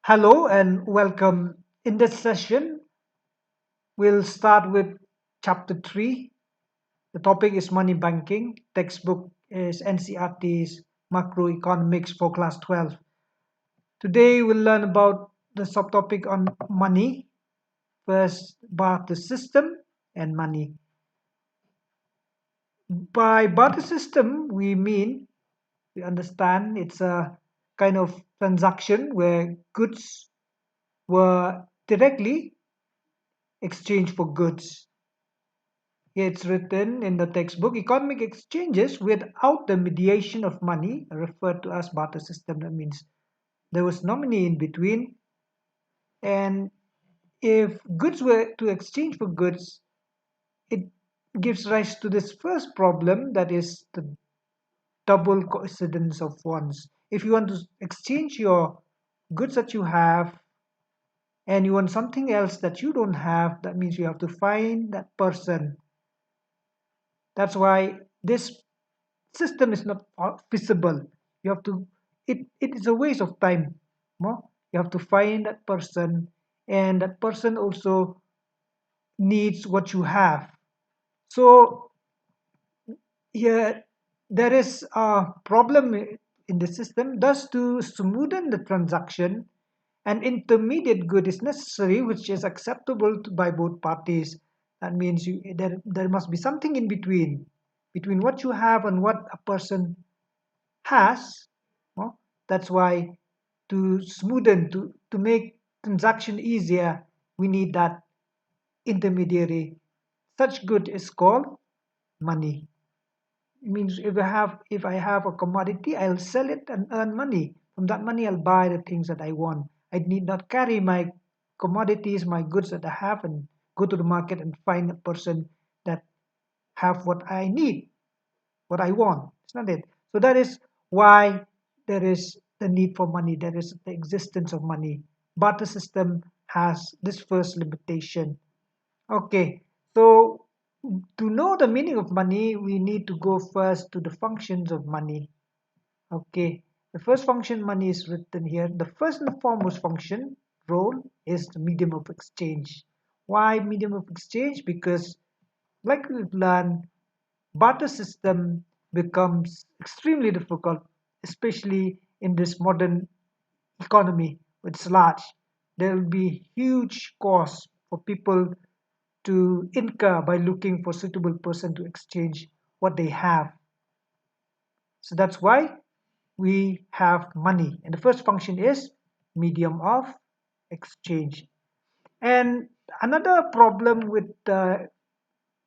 Hello and welcome. In this session, we'll start with chapter 3. The topic is money banking. Textbook is NCERT's Macroeconomics for Class 12. Today, we'll learn about the subtopic on money. First, barter system and money. By barter system, we understand it's a kind of transaction where goods were directly exchanged for goods. It's written in the textbook, economic exchanges without the mediation of money are referred to as barter system. That means there was no money in between. And if goods were to exchange for goods, it gives rise to this first problem, that is the double coincidence of wants. If you want to exchange your goods that you have and you want something else that you don't have, that means you have to find that person. That's why this system is not feasible. You have to, it is a waste of time. No? You have to find that person, and that person also needs what you have. So here there is a problem in the system. Thus, to smoothen the transaction, an intermediate good is necessary which is acceptable by both parties. That means there must be something in between what you have and what a person has. No? That's why to smoothen, to make transaction easier, we need that intermediary. Such good is called money. It means if I have a commodity, I'll sell it and earn money. From that money, I'll buy the things that I want. I need not carry my commodities, my goods that I have, and go to the market and find a person that have what I need, what I want. It's not it. So that is why there is the need for money. There is the existence of money. Barter system has this first limitation. Okay, so to know the meaning of money, we need to go first to the functions of money. Okay, the first function money is written here. The first and foremost function role is the medium of exchange. Why medium of exchange? Because like we've learned, barter system becomes extremely difficult, especially in this modern economy. It's large. There will be huge costs for people to incur by looking for suitable person to exchange what they have. So that's why we have money. And the first function is medium of exchange. And another problem with the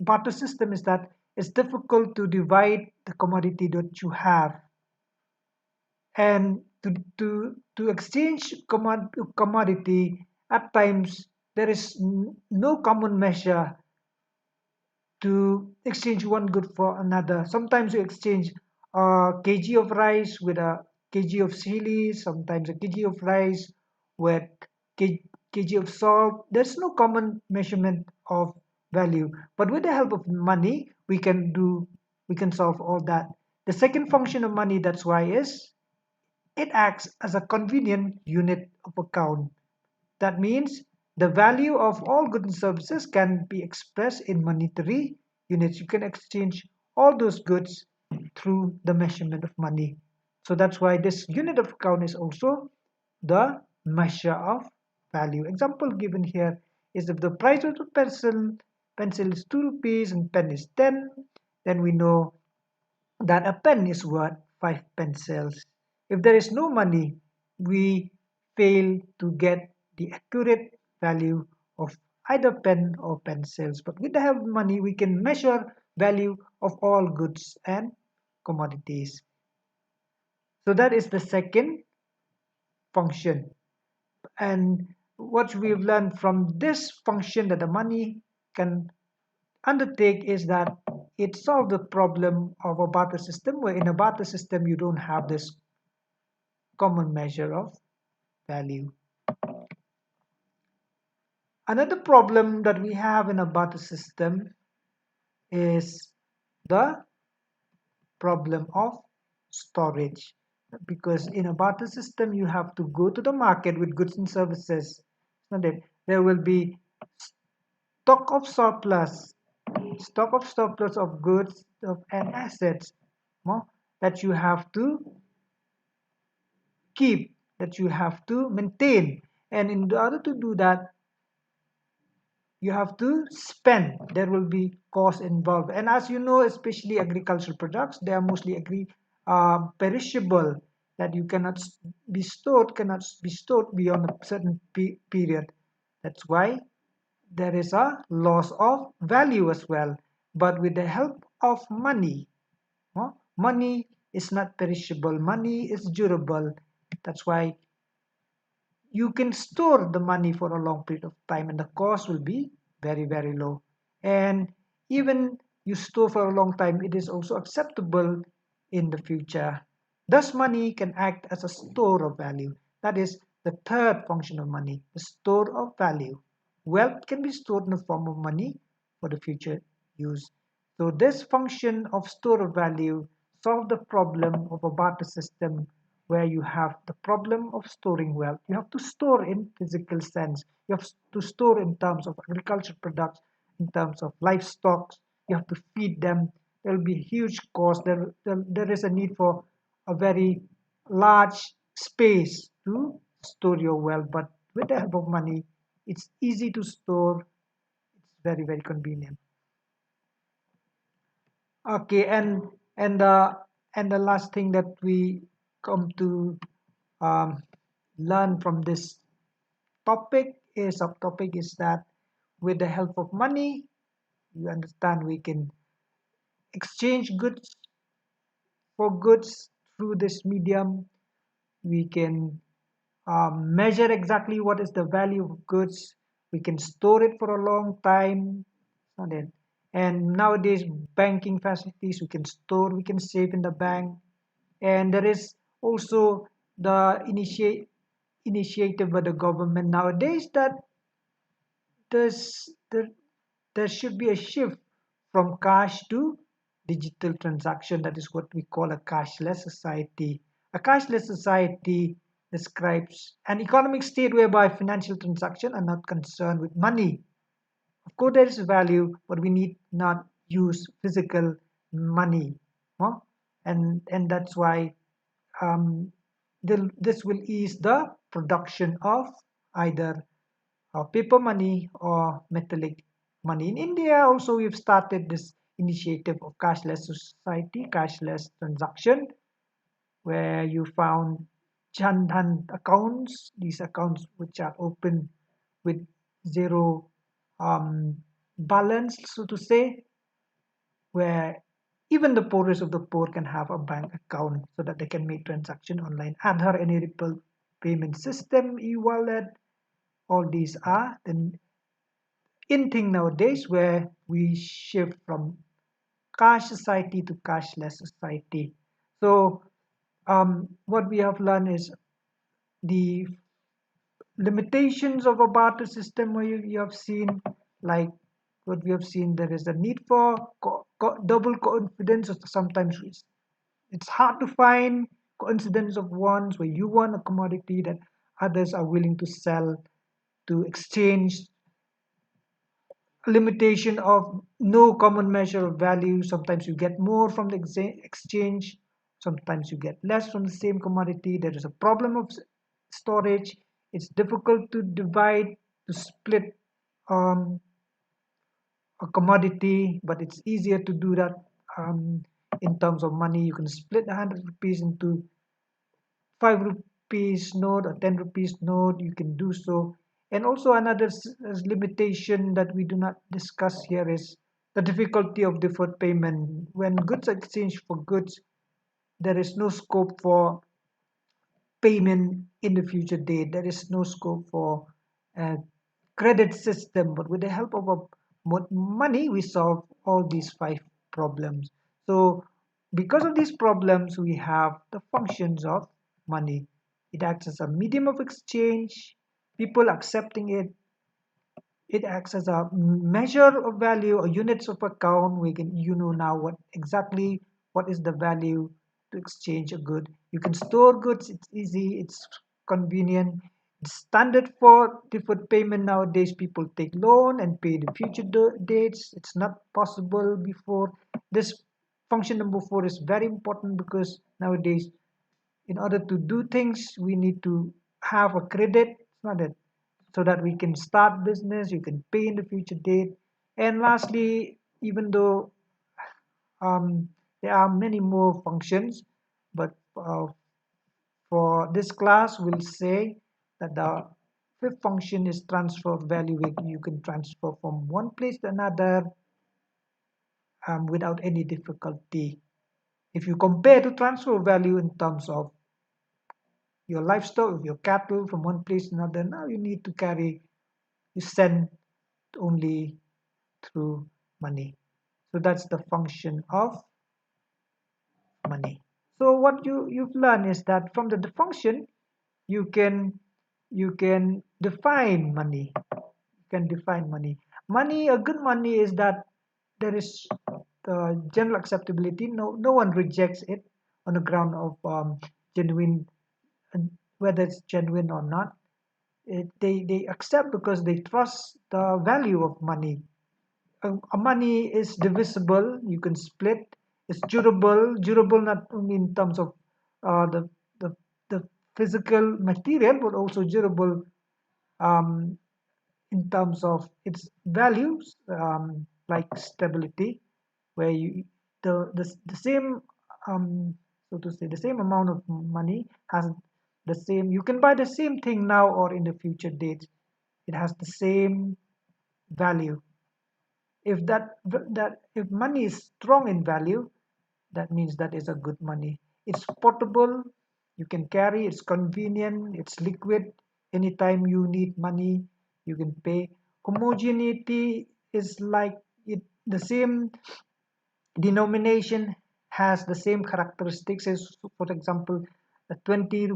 barter system is that it's difficult to divide the commodity that you have. And to exchange commodity, at times there is no common measure to exchange one good for another. Sometimes you exchange a kg of rice with a kg of chili, sometimes a kg of rice with kg of salt. There's no common measurement of value. But with the help of money, we can solve all that. The second function of money, that's why, is it acts as a convenient unit of account. That means the value of all goods and services can be expressed in monetary units. You can exchange all those goods through the measurement of money. So that's why this unit of account is also the measure of value. Example given here is if the price of the pencil is 2 rupees and pen is 10, then we know that a pen is worth 5 pencils. If there is no money, we fail to get the accurate value of either pen or pencils. But with the help of money, we can measure value of all goods and commodities. So that is the second function. And what we've learned from this function that the money can undertake is that it solves the problem of a barter system, where in a barter system you don't have this common measure of value. Another problem that we have in a barter system is the problem of storage. because in a barter system you have to go to the market with goods and services. Not it? There will be stock of surplus, of goods and assets, no, that you have to keep, that you have to maintain, and in order to do that you have to spend. There will be cost involved, and as you know, especially agricultural products, they are mostly perishable, that you cannot be stored beyond a certain period. That's why there is a loss of value as well. But with the help of money, money is not perishable, money is durable. That's why you can store the money for a long period of time and the cost will be very, very low. And even you store for a long time, it is also acceptable in the future. Thus, money can act as a store of value. That is the third function of money, the store of value. Wealth can be stored in the form of money for the future use. So this function of store of value solve the problem of a barter system where you have the problem of storing wealth. You have to store in physical sense. You have to store in terms of agricultural products, in terms of livestock. You have to feed them. There will be huge cost. There is a need for a very large space to store your wealth. But with the help of money, it's easy to store. It's very, very convenient. Okay, and the last thing that we come to um, learn from this subtopic is that with the help of money, you understand we can exchange goods for goods through this medium. We can measure exactly what is the value of goods. We can store it for a long time. And nowadays, banking facilities, we can store, we can save in the bank. And there is also the initiative by the government nowadays that there's, there, there should be a shift from cash to digital transaction. That is what we call a cashless society. A cashless society describes an economic state whereby financial transactions are not concerned with money. Of course, there is value, but we need not use physical money. Huh? And that's why um, this will ease the production of either paper money or metallic money. In India, also, we've started this initiative of cashless society, cashless transaction, where you found Jan accounts, these accounts which are open with zero um, balance, so to say, where even the poorest of the poor can have a bank account so that they can make transaction online. Aadhaar enabled payment system, e-wallet, all these are the in thing nowadays where we shift from cash society to cashless society. So what we have learned is the limitations of a barter system where you have seen, like what we have seen, there is a need for double confidence. Sometimes it's hard to find coincidence of ones where you want a commodity that others are willing to sell, to exchange. Limitation of no common measure of value. Sometimes you get more from the exchange, sometimes you get less from the same commodity. There is a problem of storage. It's difficult to divide, to split um, a commodity, but it's easier to do that in terms of money. You can split 100 rupees into 5 rupees note or 10 rupees note. You can do so. And also another limitation that we do not discuss here is the difficulty of deferred payment. When goods are exchanged for goods, there is no scope for payment in the future date. There is no scope for a credit system. But with the help of money, we solve all these 5 problems. So because of these problems, we have the functions of money. It acts as a medium of exchange, people accepting it. It acts as a measure of value or units of account. We can, now what exactly what is the value to exchange a good. You can store goods, it's easy, it's convenient, it's standard for deferred payment. Nowadays people take loan and pay the future dates. It's not possible before. This function number 4 is very important because nowadays in order to do things we need to have a credit. It's not that, so that we can start business, you can pay in the future date. And lastly, even though um, there are many more functions, but for this class we'll say that the fifth function is transfer of value. You can transfer from one place to another without any difficulty. If you compare to transfer value in terms of your livestock, your cattle from one place to another, now you need to carry, you send only through money. So that's the function of money. So what you've learned is that from the function you can define money. You can define money. Money, a good money is that there is general acceptability. No one rejects it on the ground of genuine, whether it's genuine or not. They accept because they trust the value of money. Money is divisible. You can split. It's durable. Durable not only in terms of uh, the, the the physical material, but also durable um, in terms of its values, like stability, where the same so to say the same amount of money has the same. You can buy the same thing now or in the future date. It has the same value. If if money is strong in value, that means that is a good money. It's portable, you can carry, it's convenient, it's liquid. Anytime you need money you can pay. Homogeneity is like it, the same denomination has the same characteristics as, for example, a 20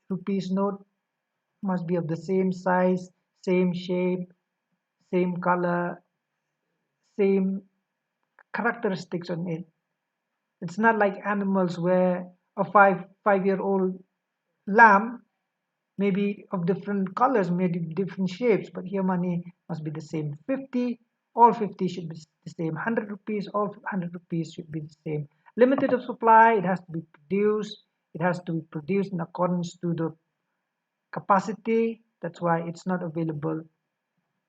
rupees note must be of the same size, same shape, same color, same characteristics on it. It's not like animals where a five-year-old lamb may be of different colors, maybe different shapes, but here money must be the same. 50, all 50 should be the same. 100 rupees, all 100 rupees should be the same. Limited of supply, it has to be produced. It has to be produced in accordance to the capacity. That's why it's not available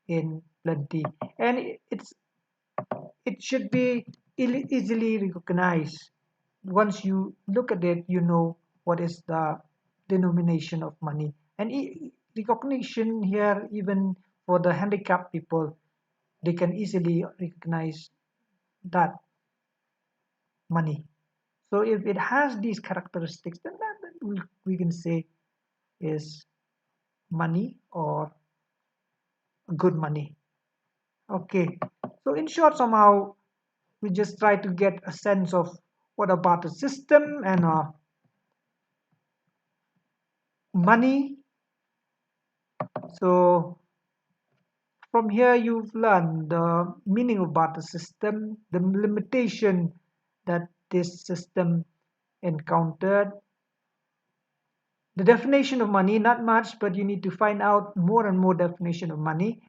in plenty. And it should be easily recognized. Once you look at it, you know what is the denomination of money. And recognition here, even for the handicapped people, they can easily recognize that money. So if it has these characteristics, then we can say is money or good money. Okay, so in short, somehow we just try to get a sense of what about the system and money. So from here you've learned the meaning of barter system, the limitation that this system encountered, the definition of money, not much, but you need to find out more and more definition of money,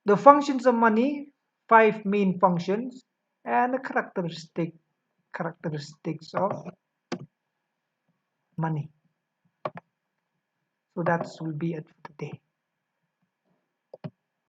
the functions of money, 5 main functions, and the characteristics of money. So that will be it for today.